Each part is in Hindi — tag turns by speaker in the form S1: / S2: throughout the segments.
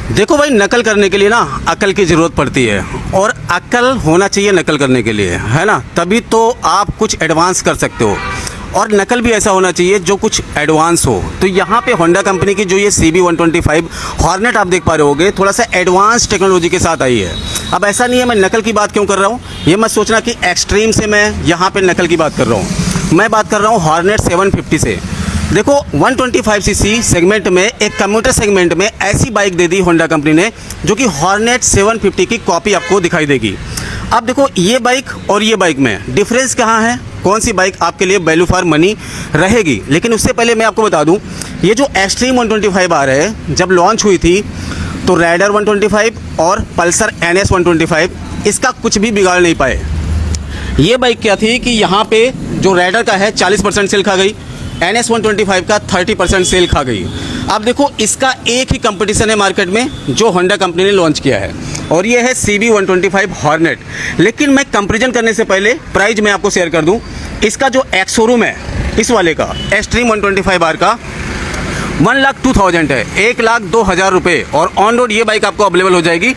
S1: देखो भाई, नकल करने के लिए ना अकल की ज़रूरत पड़ती है, और अकल होना चाहिए नकल करने के लिए, है ना। तभी तो आप कुछ एडवांस कर सकते हो, और नकल भी ऐसा होना चाहिए जो कुछ एडवांस हो। तो यहाँ पे होंडा कंपनी की जो ये CB125 हॉर्नेट आप देख पा रहे होगे, थोड़ा सा एडवांस टेक्नोलॉजी के साथ आई है। अब ऐसा नहीं है मैं नकल की बात क्यों कर रहा हूँ, ये मत सोचना कि एक्सट्रीम से मैं यहाँ पे नकल की बात कर रहा हूँ। मैं बात कर रहा हूँ हॉर्नेट 750 से। देखो 125cc सेगमेंट में, एक कम्यूटर सेगमेंट में ऐसी बाइक दे दी होंडा कंपनी ने जो कि हॉर्नेट 750 की कॉपी आपको दिखाई देगी। अब देखो ये बाइक और ये बाइक में डिफरेंस कहाँ है, कौन सी बाइक आपके लिए वैल्यू फॉर मनी रहेगी। लेकिन उससे पहले मैं आपको बता दूं, ये जो एक्सट्रीम 125 आ रहा है, जब लॉन्च हुई थी तो राइडर 125 और पल्सर NS 125 इसका कुछ भी बिगाड़ नहीं पाए। ये बाइक क्या थी कि यहाँ पे जो राइडर का है 40% सेल खा गई, NS 125 का 30% सेल खा गई। अब देखो इसका एक ही कंपटीशन है मार्केट में जो होंडा कंपनी ने लॉन्च किया है, और ये है CB125 हॉर्नेट। लेकिन मैं कंपैरिजन करने से पहले प्राइस मैं आपको शेयर कर दूं। इसका जो एक्स शोरूम है इस वाले का एक्सट्रीम 125R का 1,02,000 है, 1,02,000 रुपये, और ऑन रोड ये बाइक आपको अवेलेबल हो जाएगी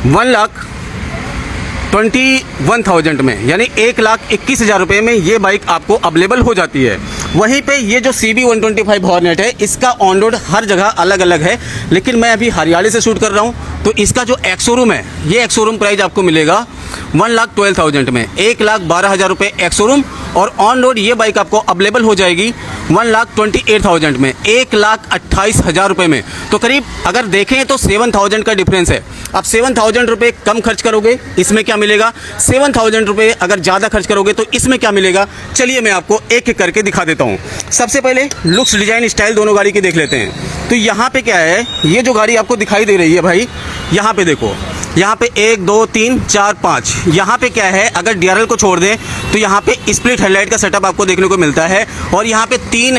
S1: 1,21,000 में, यानी 1,21,000 रुपये में ये बाइक आपको अवेलेबल हो जाती है। वहीं पे ये जो CB125 हॉर्नेट है, इसका ऑन रोड हर जगह अलग अलग है, लेकिन मैं अभी हरियाणा से शूट कर रहा हूँ, तो इसका जो एक्स शोरूम है, ये एक्स शोरूम प्राइस आपको मिलेगा 1,12,000 में, 1,12,000 रुपये एक्स शोरूम, और ऑन रोड ये बाइक आपको अवेलेबल हो जाएगी 1,28,000 में, 1,28,000 रुपये में। तो करीब अगर देखें तो 7,000 का डिफरेंस है। अब 7,000 रुपये कम खर्च करोगे इसमें क्या मिलेगा, 7,000 रुपये अगर ज़्यादा खर्च करोगे तो इसमें क्या मिलेगा, चलिए मैं आपको एक एक करके दिखा देता हूँ। सबसे पहले लुक्स, डिज़ाइन, स्टाइल दोनों गाड़ी की देख लेते हैं। तो यहाँ पे क्या है, ये जो गाड़ी आपको दिखाई दे रही है भाई, यहाँ पे देखो, यहाँ पे 1 2 3 4 5, यहाँ पे क्या है, अगर DRL को छोड़ दें तो यहाँ पे स्प्लिट हेडलाइट का सेटअप आपको देखने को मिलता है, और यहाँ पे 3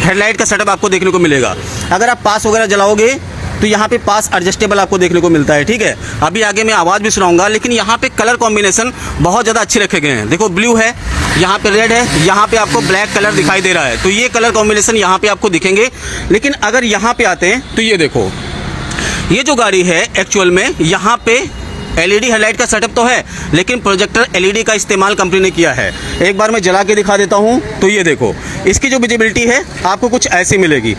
S1: हेडलाइट का सेटअप आपको देखने को मिलेगा। अगर आप पास वगैरह जलाओगे तो यहाँ पे पास एडजस्टेबल आपको देखने को मिलता है, ठीक है। अभी आगे मैं आवाज़ भी सुनाऊंगा, लेकिन यहाँ पे कलर कॉम्बिनेशन बहुत ज़्यादा अच्छे रखे गए हैं। देखो ब्लू है, यहाँ पे रेड है, यहाँ पे आपको ब्लैक कलर दिखाई दे रहा है, तो ये कलर कॉम्बिनेशन यहाँ पे आपको दिखेंगे। लेकिन अगर यहाँ पे आते हैं तो ये देखो, ये जो गाड़ी है एक्चुअल में यहाँ पे LED हेडलाइट का सेटअप तो है, लेकिन प्रोजेक्टर LED का इस्तेमाल कंपनी ने किया है। एक बार मैं जला के दिखा देता हूँ। तो ये देखो, इसकी जो विजिबिलिटी है आपको कुछ ऐसी मिलेगी।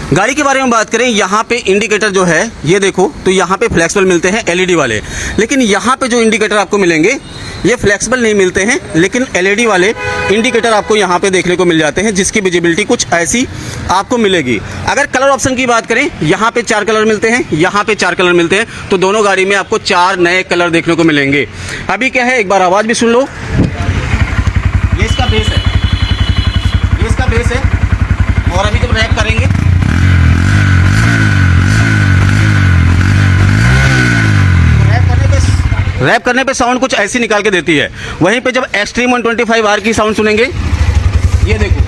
S1: गाड़ी के बारे में बात करें, यहाँ पे इंडिकेटर जो है ये देखो, तो यहाँ पे फ्लेक्सिबल मिलते हैं LED वाले, लेकिन यहाँ पे जो इंडिकेटर आपको मिलेंगे ये फ्लेक्सिबल नहीं मिलते हैं, लेकिन LED वाले इंडिकेटर आपको यहाँ पे देखने को मिल जाते हैं, जिसकी विजिबिलिटी कुछ ऐसी आपको मिलेगी। अगर कलर ऑप्शन की बात करें, यहाँ पे 4 कलर मिलते हैं, यहाँ पे 4 कलर मिलते हैं, तो दोनों गाड़ी में आपको 4 नए कलर देखने को मिलेंगे। अभी क्या है, एक बार आवाज़ भी सुन लो। ये इसका बेस है, ये इसका बेस है, और अभी जब रैप करेंगे रैप करने पे साउंड कुछ ऐसी निकाल के देती है। वहीं पे जब एक्सट्रीम 125R की साउंड सुनेंगे, ये देखो,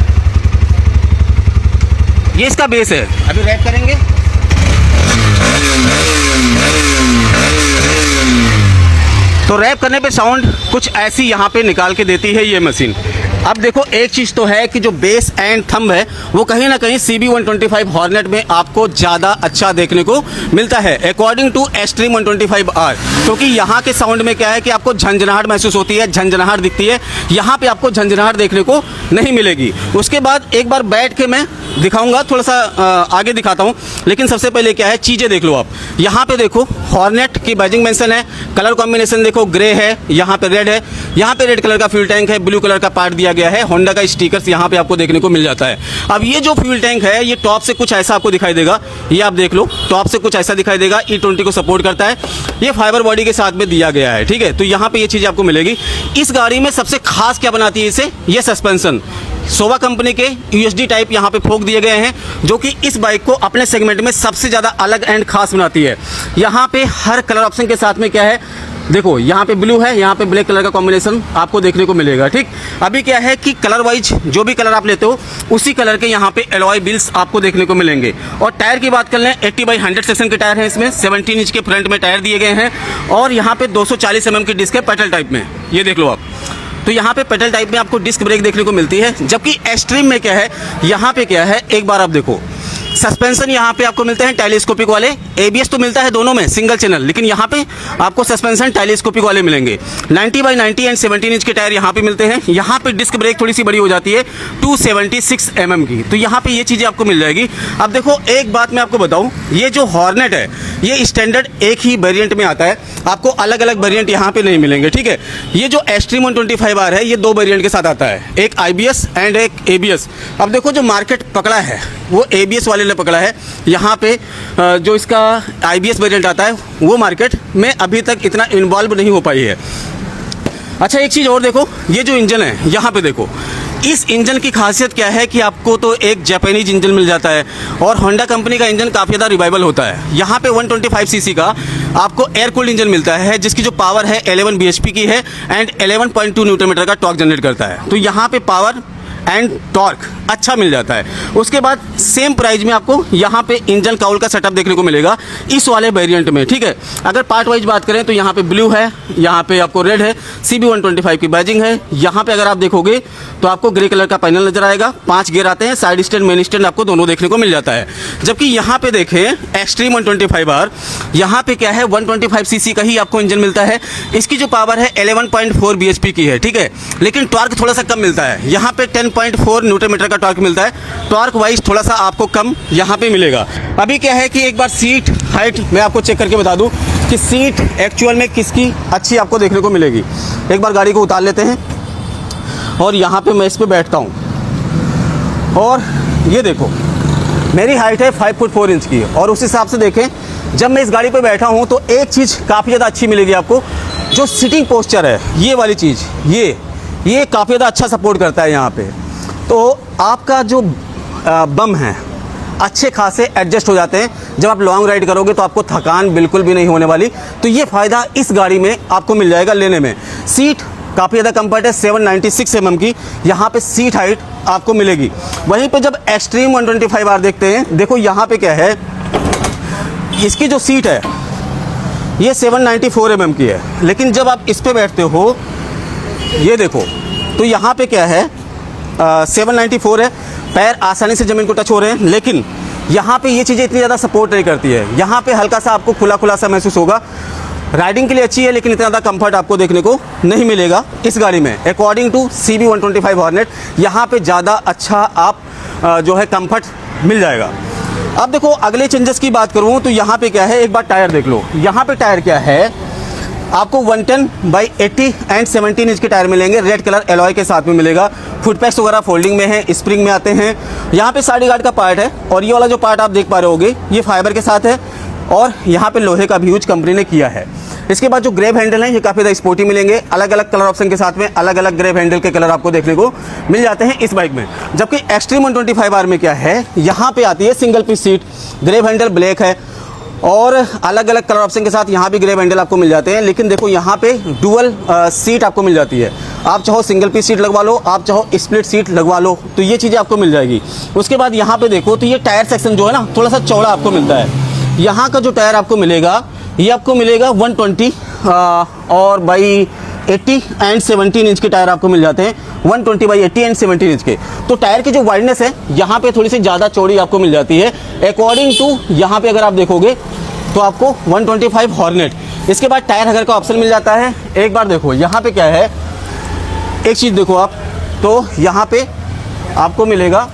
S1: ये इसका बेस है। अभी रैप करेंगे, तो रैप करने पे साउंड कुछ ऐसी यहाँ पे निकाल के देती है ये मशीन। अब देखो एक चीज़ तो है कि जो बेस एंड थंब है वो कहीं ना कहीं CB125 हॉर्नेट में आपको ज़्यादा अच्छा देखने को मिलता है अकॉर्डिंग टू एक्सट्रीम 125R, क्योंकि यहाँ के साउंड में क्या है कि आपको झंझनाहट महसूस होती है, झंझनाहट दिखती है। यहाँ पे आपको झंझनाहट देखने को नहीं मिलेगी। उसके बाद एक बार बैठ के मैं दिखाऊंगा, थोड़ा सा आगे दिखाता हूँ, लेकिन सबसे पहले क्या है, चीज़ें देख लो आप। यहाँ पे देखो हॉर्नेट की बैजिंग मेंशन है, कलर कॉम्बिनेशन देखो, ग्रे है, यहाँ पे रेड है, यहाँ पे रेड कलर का फ्यूल टैंक है, ब्लू कलर का पार्ट दिया गया है, होंडा का स्टिकर्स यहाँ पे आपको देखने को मिल जाता है। अब ये जो फ्यूल टैंक है ये टॉप से कुछ ऐसा आपको दिखाई देगा, ये आप देख लो, टॉप से कुछ ऐसा दिखाई देगा। E20 को सपोर्ट करता है, ये फाइबर बॉडी के साथ में दिया गया है, ठीक है। तो यहाँ पे ये चीज़ आपको मिलेगी। इस गाड़ी में सबसे खास क्या बनाती है इसे, ये सस्पेंशन। सोवा कंपनी के USD टाइप यहाँ पे फोक दिए गए हैं, जो कि इस बाइक को अपने सेगमेंट में सबसे ज़्यादा अलग एंड खास बनाती है। यहाँ पे हर कलर ऑप्शन के साथ में क्या है, देखो यहाँ पे ब्लू है, यहाँ पे ब्लैक कलर का कॉम्बिनेशन आपको देखने को मिलेगा, ठीक। अभी क्या है कि कलर वाइज जो भी कलर आप लेते हो उसी कलर के यहाँ पे एलॉय व्हील्स आपको देखने को मिलेंगे। और टायर की बात कर लें, 80/100 सेक्शन के टायर हैं इसमें, 17 इंच के फ्रंट में टायर दिए गए हैं, और यहाँ पे 240 mm की डिस्क है पेडल टाइप में, ये देख लो आप। तो यहाँ पे पेडल टाइप में आपको डिस्क ब्रेक देखने को मिलती है। जबकि एक्सट्रीम में क्या है, यहाँ पे क्या है, एक बार आप देखो, सस्पेंशन यहाँ पे आपको मिलते हैं टेलीस्कोपिक वाले। एबीएस तो मिलता है दोनों में सिंगल चैनल, लेकिन यहाँ पे आपको सस्पेंशन टेलीस्कोपिक वाले मिलेंगे। 90/90 एंड 17 इंच के टायर यहाँ पे मिलते हैं। यहाँ पे डिस्क ब्रेक थोड़ी सी बड़ी हो जाती है 276 mm की, तो यहाँ पे ये चीज़ें आपको मिल जाएगी। अब देखो एक बात मैं आपको बताऊँ, ये जो हॉर्नेट है ये स्टैंडर्ड एक ही वेरिएंट में आता है, आपको अलग अलग वेरिएंट यहाँ पे नहीं मिलेंगे, ठीक है। ये जो एक्सट्रीम 125R है ये दो वेरिएंट के साथ आता है, एक IBS एंड एक ABS। अब देखो जो मार्केट पकड़ा है वो ABS वाले ने पकड़ा है। यहाँ पे जो इसका IBS वेरिएंट आता है वो मार्केट में अभी तक इतना इन्वॉल्व नहीं हो पाई है। अच्छा एक चीज़ और देखो, ये जो इंजन है यहाँ पे देखो, इस इंजन की खासियत क्या है कि आपको तो एक जापानीज इंजन मिल जाता है और होंडा कंपनी का इंजन काफ़ी ज़्यादा रिवाइवल होता है। यहाँ पे 125 सीसी का आपको एयर कूल्ड इंजन मिलता है जिसकी जो पावर है 11 bhp की है एंड 11.2 न्यूटन मीटर का टॉर्क जनरेट करता है। तो यहाँ पे पावर एंड टॉर्क अच्छा मिल जाता है। उसके बाद सेम प्राइस में आपको यहाँ पे इंजन काउल का सेटअप देखने को मिलेगा इस वाले वेरिएंट में, ठीक है। अगर पार्ट वाइज बात करें तो यहाँ पे ब्लू है, यहाँ पे आपको रेड है, CB125 की बैजिंग है। यहाँ पे अगर आप देखोगे तो आपको ग्रे कलर का पैनल नजर आएगा, 5 गियर आते हैं, साइड स्टैंड मेन स्टैंड आपको दोनों देखने को मिल जाता है। जबकि यहाँ पे देखें एक्सट्रीम 125R, यहाँ पे क्या है 125 सीसी का ही आपको इंजन मिलता है। इसकी जो पावर है 11.4 bhp की है, ठीक है, लेकिन टॉर्क थोड़ा सा कम मिलता है। यहाँ पे 10.4 न्यूटन मीटर का टॉर्क मिलता है। टॉर्क वाइज थोड़ा सा आपको कम यहाँ पे मिलेगा। अभी क्या है कि एक बार सीट हाइट मैं आपको चेक करके बता दूं कि सीट एक्चुअल में किसकी अच्छी आपको देखने को मिलेगी। एक बार गाड़ी को उतार लेते हैं और यहाँ पे मैं इस पे बैठता हूँ और ये देखो मेरी हाइट है 5 फुट 4 इंच की और उस हिसाब से देखें जब मैं इस गाड़ी पे बैठा हूँ तो एक चीज़ काफ़ी ज़्यादा अच्छी मिलेगी आपको, जो सिटिंग पोस्चर है ये वाली चीज़, ये काफ़ी ज़्यादा अच्छा सपोर्ट करता है यहाँ पे। तो आपका जो बम है अच्छे खासे एडजस्ट हो जाते हैं। जब आप लॉन्ग राइड करोगे तो आपको थकान बिल्कुल भी नहीं होने वाली। तो ये फ़ायदा इस गाड़ी में आपको मिल जाएगा लेने में। सीट काफ़ी ज़्यादा कंफर्ट है, 796 mm की यहाँ पे सीट हाइट आपको मिलेगी। वहीं पे जब एक्सट्रीम 125R देखते हैं, देखो यहाँ पे क्या है, इसकी जो सीट है ये 794 mm की है, लेकिन जब आप इस पे बैठते हो ये देखो तो यहाँ पे क्या है 794 है, पैर आसानी से ज़मीन को टच हो रहे हैं। लेकिन यहाँ पे ये चीज़ें इतनी ज़्यादा सपोर्ट नहीं करती है। यहाँ पे हल्का सा आपको खुला खुला सा महसूस होगा। राइडिंग के लिए अच्छी है लेकिन इतना ज़्यादा कंफर्ट आपको देखने को नहीं मिलेगा इस गाड़ी में। अकॉर्डिंग टू CB125 हॉर्नेट यहाँ पे ज़्यादा अच्छा आप जो है कंफर्ट मिल जाएगा। अब देखो अगले चेंजेस की बात करूँ तो यहाँ पे क्या है, एक बार टायर देख लो। यहाँ पे टायर क्या है, आपको 110/80 एंड 17 इंच के टायर मिलेंगे, रेड कलर एलॉय के साथ में मिलेगा। फुटपैक्स वगैरह फोल्डिंग में है, स्प्रिंग में आते हैं। यहाँ पे साइड गार्ड का पार्ट है और ये वाला जो पार्ट आप देख पा रहे होगे ये फाइबर के साथ है और यहाँ पे लोहे का भी यूज कंपनी ने किया है। इसके बाद जो ग्रेब हैंडल है ये काफ़ी ज़्यादा स्पोर्टी मिलेंगे। अलग अलग कलर ऑप्शन के साथ में अलग अलग ग्रेब हैंडल के कलर आपको देखने को मिल जाते हैं इस बाइक में। जबकि एक्सट्रीम 125R में क्या है, यहाँ पे आती है single piece seat, grab handle black है और अलग अलग कलर ऑप्शन के साथ यहाँ भी ग्रेब हैंडल आपको मिल जाते हैं। लेकिन देखो यहाँ पे डुअल सीट आपको मिल जाती है। आप चाहो सिंगल पीस सीट लगवा लो, आप चाहो स्प्लिट सीट लगवा लो, तो ये चीज़ें आपको मिल जाएगी। उसके बाद यहाँ पे देखो तो ये टायर सेक्शन जो है ना थोड़ा सा चौड़ा आपको मिलता है। यहाँ का जो टायर आपको मिलेगा ये आपको मिलेगा 120 और बाई 80 एंड 17 इंच के टायर आपको मिल जाते हैं, 120/80 एंड 17 इंच के। तो टायर की जो वाइडनेस है यहाँ पे थोड़ी सी ज़्यादा चौड़ी आपको मिल जाती है अकॉर्डिंग टू यहाँ पे अगर आप देखोगे तो आपको 125 हॉर्नेट। इसके बाद टायर हगर का ऑप्शन मिल जाता है। एक बार देखो यहाँ पे क्या है, एक चीज़ देखो आप, तो यहाँ पे आपको मिलेगा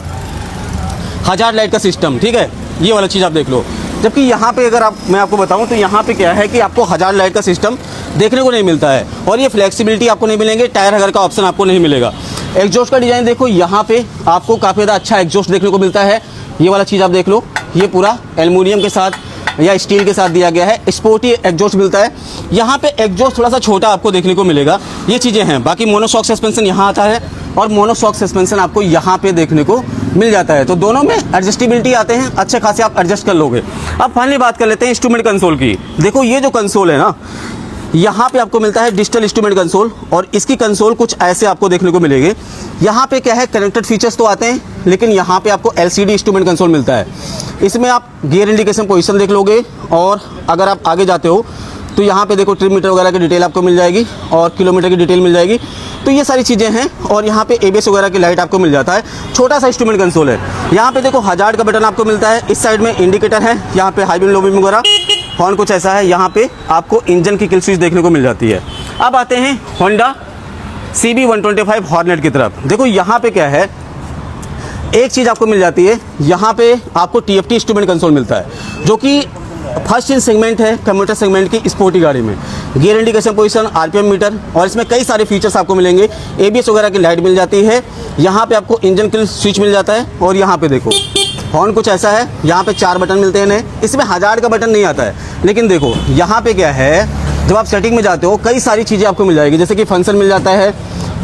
S1: हज़ार लाइट का सिस्टम, ठीक है, ये वाला चीज़ आप देख लो। जबकि यहाँ पे अगर मैं आपको बताऊँ तो यहाँ पे क्या है कि आपको हज़ार लाइट का सिस्टम देखने को नहीं मिलता है और ये फ्लेक्सिबिलिटी आपको नहीं मिलेंगे। टायर हगर का ऑप्शन आपको नहीं मिलेगा। एग्जॉस्ट का डिज़ाइन देखो, यहाँ पे आपको काफ़ी ज़्यादा अच्छा एग्जॉस्ट देखने को मिलता है। ये वाला चीज़ आप देख लो, ये पूरा एल्युमिनियम के साथ या स्टील के साथ दिया गया है, स्पोर्टी एग्जॉस्ट मिलता है। यहाँ पे एग्जॉस्ट थोड़ा सा छोटा आपको देखने को मिलेगा, ये चीज़ें हैं। बाकी मोनोशॉक सस्पेंशन यहाँ आता है और मोनोशॉक सस्पेंशन आपको यहाँ पे देखने को मिल जाता है। तो दोनों में एडजस्टेबिलिटी आते हैं, अच्छे खासे आप एडजस्ट कर लोगे। अब फाइनली बात कर लेते हैं इंस्ट्रूमेंट कंसोल की। देखो ये जो कंसोल है ना, यहाँ पे आपको मिलता है डिजिटल इंस्ट्रूमेंट कंसोल और इसकी कंसोल कुछ ऐसे आपको देखने को मिलेंगे। यहाँ पे क्या है, कनेक्टेड फीचर्स तो आते हैं लेकिन यहाँ पे आपको LCD इंस्ट्रूमेंट कंसोल मिलता है। इसमें आप गियर इंडिकेशन पोजीशन देख लोगे और अगर आप आगे जाते हो तो यहाँ पे देखो ट्रिप मीटर वगैरह की डिटेल आपको मिल जाएगी और किलोमीटर की डिटेल मिल जाएगी। तो ये सारी चीज़ें हैं। और यहाँ पे ABS वगैरह की लाइट आपको मिल जाता है। छोटा सा इंस्ट्रूमेंट कंसोल है। यहाँ पे देखो हजार्ड का बटन आपको मिलता है। इस साइड में इंडिकेटर है, यहाँ पे हाई बीम लो बीम वगैरह। हॉर्न कुछ ऐसा है। यहाँ पे आपको इंजन की किल स्विच देखने को मिल जाती है। अब आते हैं होंडा CB 125 हॉर्नेट की तरफ। देखो यहाँ पे क्या है, एक चीज़ आपको मिल जाती है, यहाँ पे आपको TFT इंस्ट्रूमेंट कंसोल मिलता है, जो कि फर्स्ट इन सेगमेंट है कम्यूटर सेगमेंट की स्पोर्टी गाड़ी में। Gear indication position, RPM meter, और इसमें कई सारे फीचर्स आपको मिलेंगे। ABS वगैरह की लाइट मिल जाती है। यहाँ पे आपको इंजन किल स्विच मिल जाता है। और यहाँ पे देखो हॉर्न कुछ ऐसा है। यहाँ पे 4 बटन मिलते हैं नए। इसमें हजार्ड का बटन नहीं आता है, लेकिन देखो यहाँ पे क्या है, जब आप सेटिंग में जाते हो कई सारी चीज़ें आपको मिल जाएगी, जैसे कि फंक्शन मिल जाता है,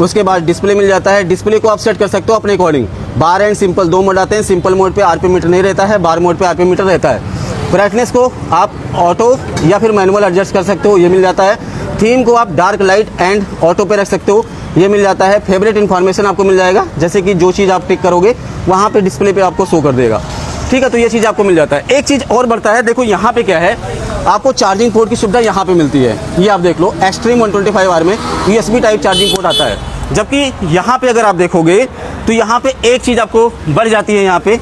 S1: उसके बाद डिस्प्ले मिल जाता है। डिस्प्ले को आप सेट कर सकते हो अपने according. Bar and simple 2 mode आते हैं। सिंपल मोड पे RPM मीटर नहीं रहता है, बार मोड पे RPM मीटर रहता है। ब्राइटनेस को आप ऑटो या फिर मैनुअल एडजस्ट कर सकते हो, ये मिल जाता है। थीम को आप डार्क लाइट एंड ऑटो पे रख सकते हो, ये मिल जाता है। फेवरेट इन्फॉर्मेशन आपको मिल जाएगा, जैसे कि जो चीज़ आप टिक करोगे वहाँ पे डिस्प्ले पे आपको शो कर देगा। ठीक है, तो ये चीज़ आपको मिल जाता है। एक चीज़ और बढ़ता है, देखो यहाँ पे क्या है, आपको चार्जिंग पोर्ट की सुविधा यहाँ पे मिलती है। ये आप देख लो, एक्सट्रीम 125R में USB टाइप चार्जिंग पोर्ट आता है। जबकि यहाँ पे अगर आप देखोगे तो यहाँ पे एक चीज़ आपको बढ़ जाती है यहाँ पे।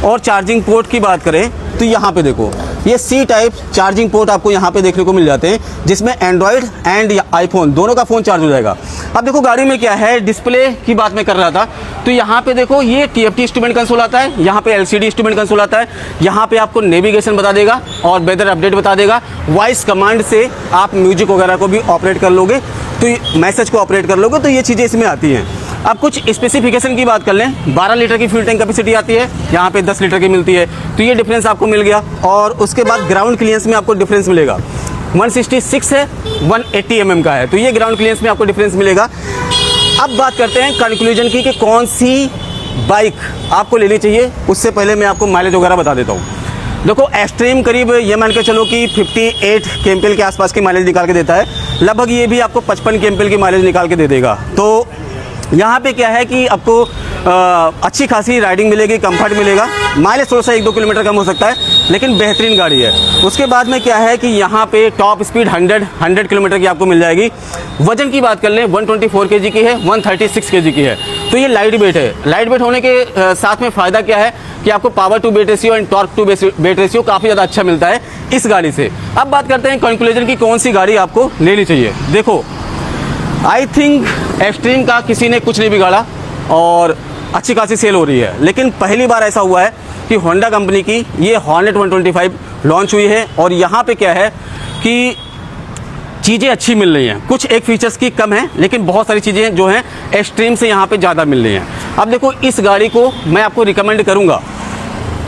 S1: और चार्जिंग पोर्ट की बात करें तो यहाँ पे देखो, ये C टाइप चार्जिंग पोर्ट आपको यहाँ पे देखने को मिल जाते हैं, जिसमें एंड्रॉयड एंड आईफोन दोनों का फ़ोन चार्ज हो जाएगा। अब देखो गाड़ी में क्या है, डिस्प्ले की बात मैं कर रहा था, तो यहाँ पे देखो ये TFT इंस्ट्रूमेंट कंसोल आता है, यहाँ पे LCD इंस्ट्रूमेंट कंसोल आता है। यहाँ पे आपको नेविगेशन बता देगा और वेदर अपडेट बता देगा। वॉइस कमांड से आप म्यूजिक वगैरह को भी ऑपरेट कर लोगे, तो मैसेज को ऑपरेट कर लोगे, तो ये चीज़ें इसमें आती हैं। अब कुछ स्पेसिफिकेशन की बात कर लें, 12 लीटर की फ्यूल टैंक कैपेसिटी आती है, यहाँ पे 10 लीटर की मिलती है, तो ये डिफरेंस आपको मिल गया। और उसके बाद ग्राउंड क्लियरेंस में आपको डिफरेंस मिलेगा। 166 है, 180 mm का है, तो ये ग्राउंड क्लियरेंस में आपको डिफरेंस मिलेगा। अब बात करते हैं कंक्लूजन की कि कौन सी बाइक आपको लेनी चाहिए। उससे पहले मैं आपको माइलेज वगैरह बता देता हूँ। देखो एक्सट्रीम करीब ये मान के चलो कि 58 kmpl के आसपास की माइलेज निकाल के देता है। लगभग ये भी आपको 55 kmpl की माइलेज निकाल के दे देगा। तो यहाँ पे क्या है कि आपको अच्छी खासी राइडिंग मिलेगी, कंफर्ट मिलेगा। माइलेज थोड़ा सा 1-2 किलोमीटर कम हो सकता है, लेकिन बेहतरीन गाड़ी है। उसके बाद में क्या है कि यहाँ पे टॉप स्पीड 100 किलोमीटर की आपको मिल जाएगी। वजन की बात कर लें 124 kg की है, 136 kg की है, तो ये लाइट वेट है। लाइट वेट होने के साथ में फ़ायदा क्या है कि आपको power to weight ratio and torque to weight ratio काफ़ी ज़्यादा अच्छा मिलता है इस गाड़ी से। अब बात करते हैं कंक्लूजन की कौन सी गाड़ी आपको लेनी चाहिए। देखो आई थिंक एक्सट्रीम का किसी ने कुछ नहीं बिगाड़ा और अच्छी खासी सेल हो रही है, लेकिन पहली बार ऐसा हुआ है कि होंडा कंपनी की ये हॉर्नेट 125 लॉन्च हुई है। और यहाँ पे क्या है कि चीज़ें अच्छी मिल रही हैं, कुछ एक फीचर्स की कम है, लेकिन बहुत सारी चीज़ें जो हैं एक्सट्रीम से यहाँ पे ज़्यादा मिल रही हैं। अब देखो इस गाड़ी को मैं आपको रिकमेंड करूँगा,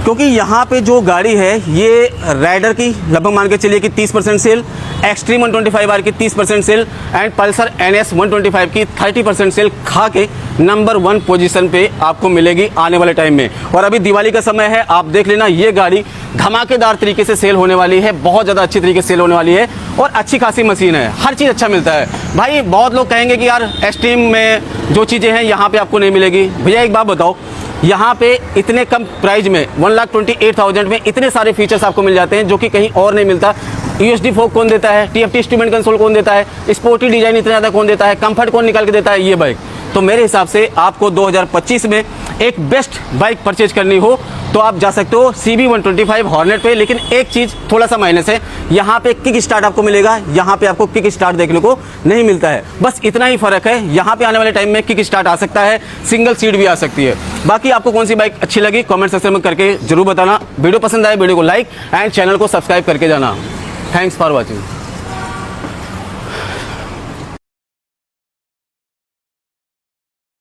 S1: क्योंकि यहाँ पे जो गाड़ी है ये राइडर की लगभग मान के चलिए कि 30% सेल, एक्सट्रीम 125R की 30% सेल एंड पल्सर NS 125 की 30% सेल खा के नंबर 1 पोजीशन पे आपको मिलेगी आने वाले टाइम में। और अभी दिवाली का समय है, आप देख लेना ये गाड़ी धमाकेदार तरीके से सेल होने वाली है, बहुत ज़्यादा अच्छी तरीके से सेल होने वाली है और अच्छी खासी मशीन है, हर चीज़ अच्छा मिलता है भाई। बहुत लोग कहेंगे कि यार एक्सट्रीम में जो चीज़ें हैं यहाँ पे आपको नहीं मिलेगी। भैया एक बात बताओ, यहाँ पे इतने कम प्राइस में 1,28,000 में इतने सारे फीचर्स आपको मिल जाते हैं जो कि कहीं और नहीं मिलता। USD फोक कौन देता है, TFT इंस्ट्रूमेंट कंसोल कौन देता है, स्पोर्टी डिजाइन इतना ज़्यादा कौन देता है, कंफर्ट कौन निकाल के देता है, ये बाइक। तो मेरे हिसाब से आपको 2025 में एक बेस्ट बाइक परचेज करनी हो तो आप जा सकते हो CB 125 हॉर्नेट पे। लेकिन एक चीज़ थोड़ा सा माइनस है, यहाँ पे किक स्टार्ट आपको मिलेगा, यहाँ पे आपको किक स्टार्ट देखने को नहीं मिलता है, बस इतना ही फ़र्क है। यहाँ पे आने वाले टाइम में किक स्टार्ट आ सकता है, सिंगल सीट भी आ सकती है। बाकी आपको कौन सी बाइक अच्छी लगी कमेंट सेक्शन में करके जरूर बताना। वीडियो पसंद आए वीडियो को लाइक एंड चैनल को सब्सक्राइब करके जाना। Thanks for watching.